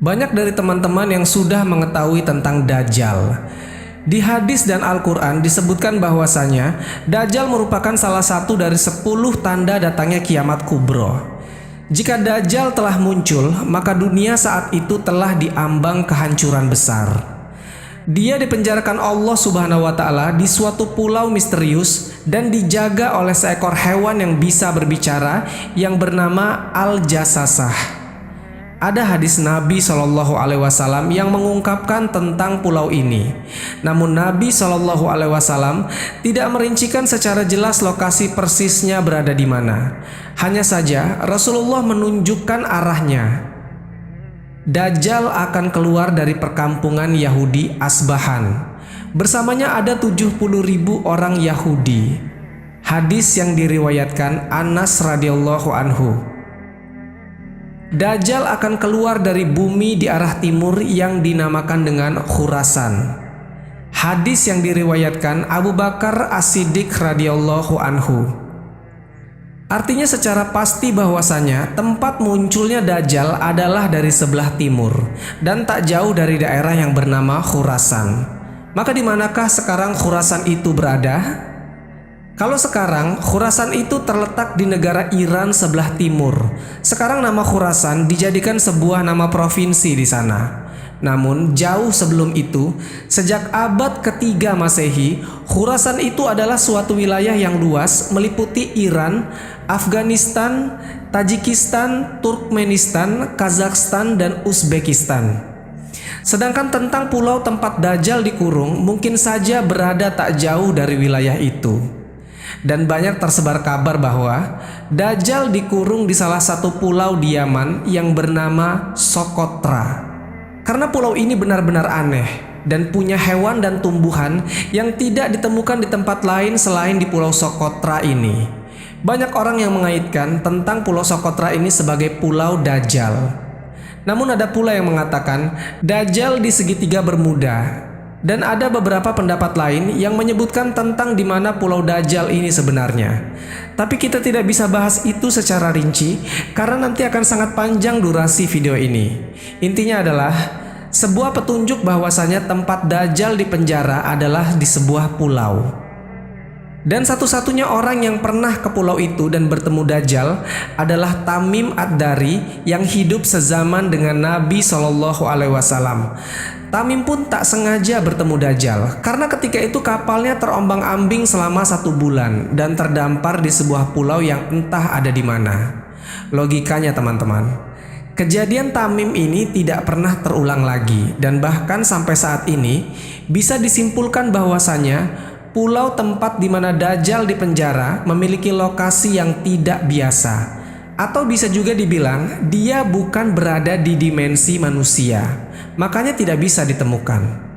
Banyak dari teman-teman yang sudah mengetahui tentang Dajjal. Di hadis dan Al-Quran disebutkan bahwasanya Dajjal merupakan salah satu dari 10 tanda datangnya kiamat kubro. Jika Dajjal telah muncul, maka dunia saat itu telah diambang kehancuran besar. Dia dipenjarakan Allah Subhanahu wa Ta'ala di suatu pulau misterius dan dijaga oleh seekor hewan yang bisa berbicara yang bernama Al-Jassasah. Ada hadis Nabi Shallallahu Alaihi Wasallam yang mengungkapkan tentang pulau ini. Namun Nabi Shallallahu Alaihi Wasallam tidak merincikan secara jelas lokasi persisnya berada di mana. Hanya saja Rasulullah menunjukkan arahnya. Dajjal akan keluar dari perkampungan Yahudi Asbahan. Bersamanya ada 70.000 orang Yahudi. Hadis yang diriwayatkan Anas radhiyallahu anhu. Dajjal akan keluar dari bumi di arah timur yang dinamakan dengan Khurasan. Hadis yang diriwayatkan Abu Bakar As-Siddiq radhiyallahu anhu. Artinya secara pasti bahwasanya tempat munculnya Dajjal adalah dari sebelah timur dan tak jauh dari daerah yang bernama Khurasan. Maka di manakah sekarang Khurasan itu berada? Kalau sekarang Khurasan itu terletak di negara Iran sebelah timur. Sekarang nama Khurasan dijadikan sebuah nama provinsi di sana. Namun jauh sebelum itu, sejak abad ketiga Masehi, Khurasan itu adalah suatu wilayah yang luas meliputi Iran, Afghanistan, Tajikistan, Turkmenistan, Kazakhstan, dan Uzbekistan. Sedangkan tentang pulau tempat Dajjal dikurung mungkin saja berada tak jauh dari wilayah itu. Dan banyak tersebar kabar bahwa Dajjal dikurung di salah satu pulau di Yaman yang bernama Socotra. Karena pulau ini benar-benar aneh dan punya hewan dan tumbuhan yang tidak ditemukan di tempat lain selain di pulau Socotra ini. Banyak orang yang mengaitkan tentang pulau Socotra ini sebagai pulau Dajjal. Namun ada pula yang mengatakan Dajjal di segitiga Bermuda. Dan ada beberapa pendapat lain yang menyebutkan tentang di mana pulau Dajjal ini sebenarnya. Tapi kita tidak bisa bahas itu secara rinci karena nanti akan sangat panjang durasi video ini. Intinya adalah sebuah petunjuk bahwasanya tempat Dajjal di penjara adalah di sebuah pulau. Dan satu-satunya orang yang pernah ke pulau itu dan bertemu Dajjal adalah Tamim Ad-Dari yang hidup sezaman dengan Nabi Shallallahu Alaihi Wasallam. Tamim pun tak sengaja bertemu Dajjal karena ketika itu kapalnya terombang-ambing selama 1 bulan dan terdampar di sebuah pulau yang entah ada di mana. Logikanya teman-teman, kejadian Tamim ini tidak pernah terulang lagi dan bahkan sampai saat ini bisa disimpulkan bahwasanya pulau tempat di mana Dajjal dipenjara memiliki lokasi yang tidak biasa. Atau bisa juga dibilang dia bukan berada di dimensi manusia, makanya tidak bisa ditemukan.